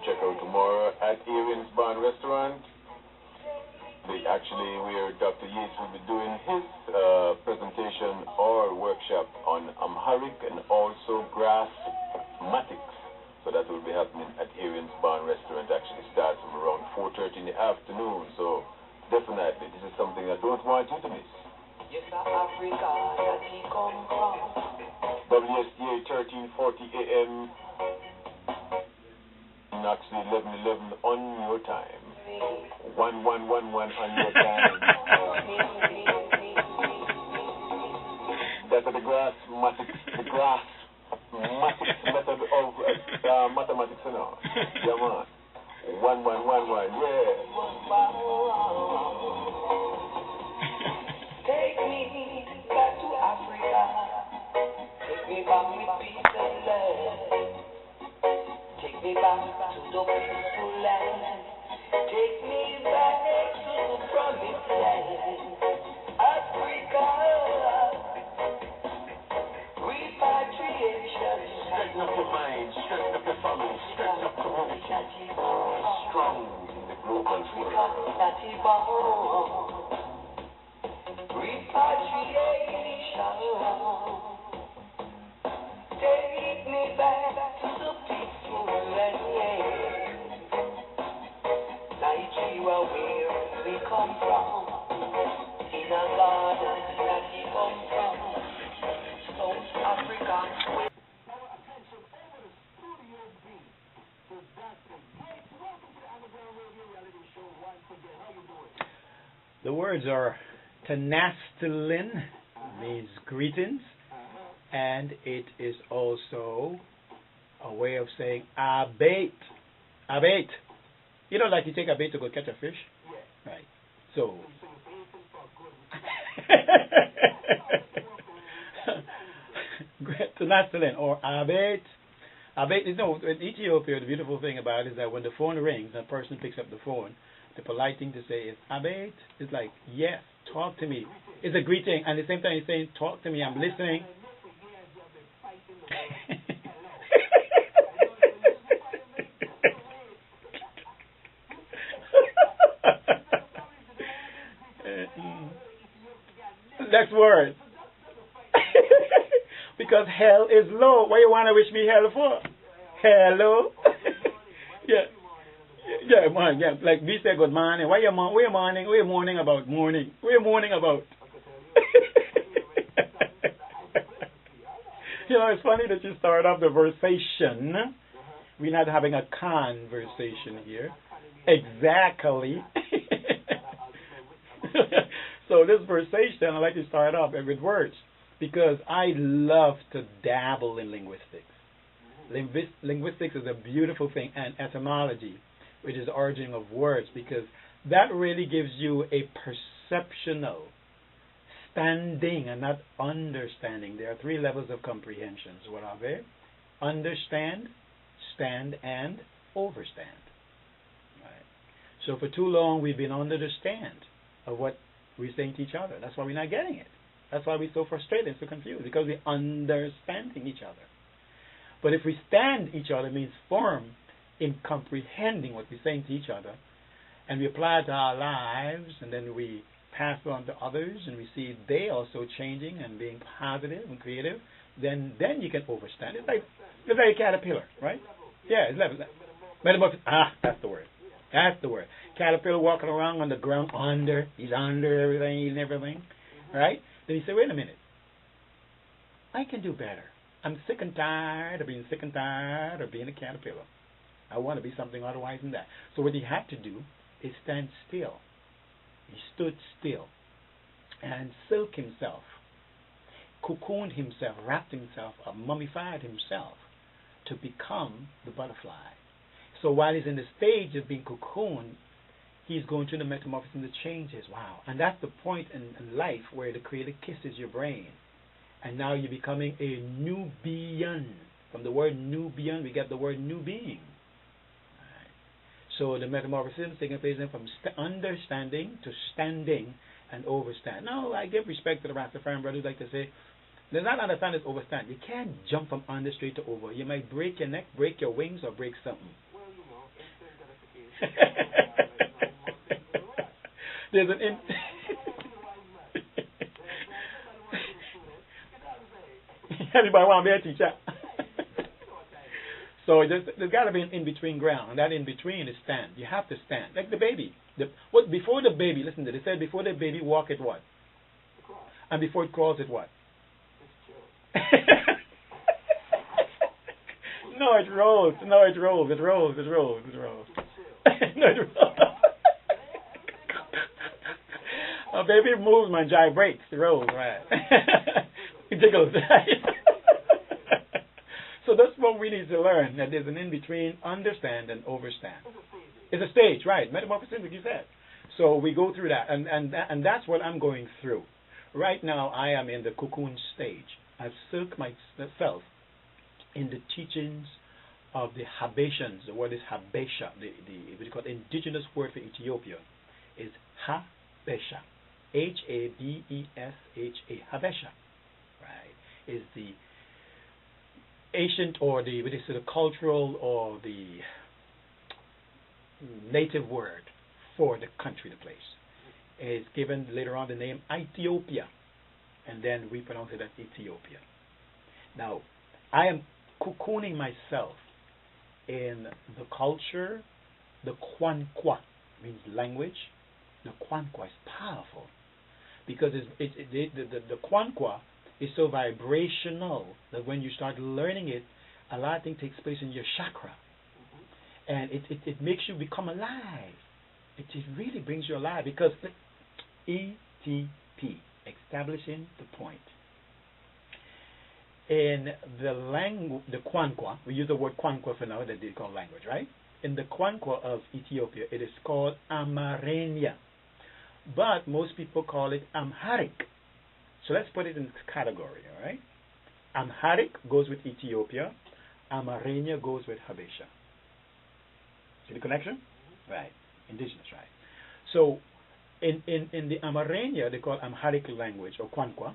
check out tomorrow at Arian's Barn Restaurant. Actually, where Dr. Yates will be doing his presentation or workshop on Amharic and also Graspmatyx. So that will be happening at Arian's Barn Restaurant. Actually starts from around 4:30 in the afternoon. So definitely, this is something I don't want you to miss. Yes, Africa, that he come from. WSTA 1340 AM. Actually 11:11 on your time. 1111 on your time. That's the Graspmatyx, method of mathematics, you know. Yeah, man. 1111, yeah. Take me back to Africa. Take me back with peace and love. Take me back to the peaceful land. Take me back to the promised land. Africa, repatriation. Straighten up your mind, straighten up your family, straighten up community. Be strong in the global world. Repatriation. Take me back to the peaceful land. Nigeria, where we come from, in a garden that we come from, South Africa. The words are tenastilin, means greetings, and it is also a way of saying abate. Abate. You know, like you take a bait to go catch a fish? Yeah. Right. So. Tenastilin or abate. Abate, you know, in Ethiopia, the beautiful thing about it is that when the phone rings and a person picks up the phone, the polite thing to say is abate. It's like, yes, talk to me. It's a greeting, and at the same time, he's saying, talk to me, I'm listening. Next word. Because hell is low. What you want to wish me hell for? Hello? Yeah. Yeah, man, yeah. Like we say good morning. Why you mourning? What you mourning about? Morning. What you mourning about? You know, it's funny that you start off the versation. We're not having a conversation here. Exactly. So this versation, I like to start off with words because I love to dabble in linguistics. Linguistics is a beautiful thing, and etymology, which is the origin of words, because that really gives you a perceptional standing and not understanding. There are three levels of comprehensions. What are they? Understand, stand, and overstand. Right. So for too long, we've been under the stand of what we're saying to each other. That's why we're not getting it. That's why we're so frustrated and so confused, because we're understanding each other. But if we stand each other, it means firm in comprehending what we're saying to each other, and we apply it to our lives, and then we pass it on to others, and we see they also changing and being positive and creative, then you can overstand. It's like a caterpillar, right? Yeah, it's level. Metamorphosis. That's the word. That's the word. Caterpillar walking around on the ground he's under everything, eating everything, right? Then you say, wait a minute, I can do better. I'm sick and tired of being a caterpillar. I want to be something otherwise than that. So what he had to do is stand still. He stood still and silked himself, cocooned himself, wrapped himself up, mummified himself to become the butterfly. So while he's in the stage of being cocooned, he's going through the metamorphosis and the changes. Wow. And that's the point in life where the Creator kisses your brain. And now you're becoming a new being. From the word new being, we get the word new being. Right. So the metamorphosis is taking place from understanding to standing and overstand. Now, I give respect to the Rastafarian brothers like to say, there's not understand is overstand. You can't jump from under straight to over. You might break your neck, break your wings, or break something. There's an everybody want to be a teacher. So there's got to be an in-between ground, and that in-between is stand. You have to stand, like the baby. Before the baby, listen to this. They said before the baby walk it what? And before it crawls it what? No, it rolls. No, it rolls. It rolls. It rolls. It rolls. No, it rolls. A baby moves, man, vibrates. It rolls, right? It jiggles. So that's what we need to learn, that there's an in-between understand and overstand. It's a stage, right? Metamorphosis, like you said. So we go through that, and that's what I'm going through. Right now, I am in the cocoon stage. I've soaked myself in the teachings of the Habeshans. The word is Habesha. What you call indigenous word for Ethiopia is Habesha. Habesha. Habesha, right? Is the ancient or the cultural or the native word for the country, the place. Is given later on the name Ethiopia, and then we pronounce it as Ethiopia. Now, I am cocooning myself in the culture. The Kwankwa means language. The Kwankwa is powerful because the Kwankwa is so vibrational that when you start learning it, a lot of things takes place in your chakra, and it makes you become alive. It really brings you alive because ETP, establishing the point. In the Kwankwa, we use the word Kwankwa for now, that they call language, right? In the Kwankwa of Ethiopia, it is called Amarenya, but most people call it Amharic. So let's put it in this category, all right? Amharic goes with Ethiopia. Amarenya goes with Habesha. See the connection? Right. Indigenous, right? So in the Amarenya, they call Amharic language, or Kwankwa.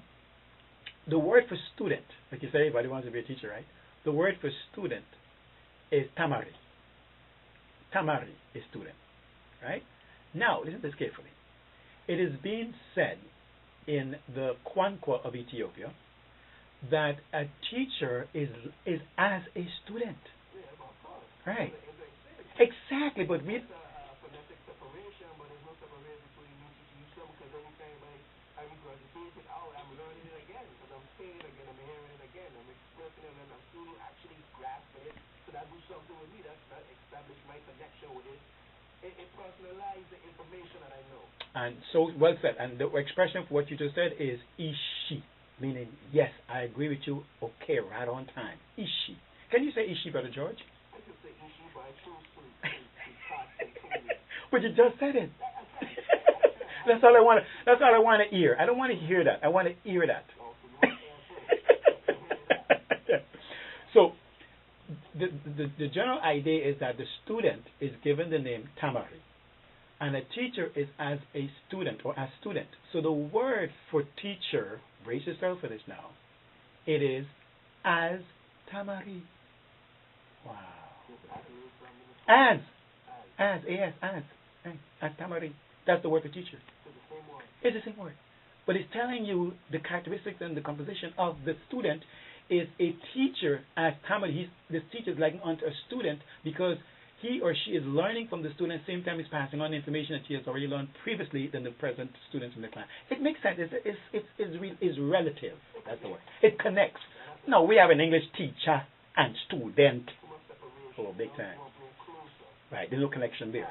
The word for student, like you say, everybody wants to be a teacher, right? The word for student is Tamari. Tamari is student, right? Now, listen to this carefully. It is being said in the Kwankwa of Ethiopia that a teacher is as a student. Right. Exactly, but we... It personalizes the information that I know. And so, well said. And the expression for what you just said is Ishi, meaning, yes, I agree with you, okay, right on time. Ishi. Can you say Ishi, Brother George? I can say Ishi, but I choose to. But you just said it. That's all I want to hear. I don't want to hear that. I want to hear that. So, the general idea is that the student is given the name Tamari, and a teacher is as a student or as student. So the word for teacher, brace yourself for this now, it is as Tamari. Wow. As Tamari. That's the word for teacher. It's the same word. But it's telling you the characteristics and the composition of the student is a teacher as Tamari. This teacher is like onto a student because he or she is learning from the student at the same time he's passing on information that he has already learned previously than the present students in the class. It makes sense. It's relative. That's the word. It connects. No, we have an English teacher and student. Oh, big time. Right, there's no connection there.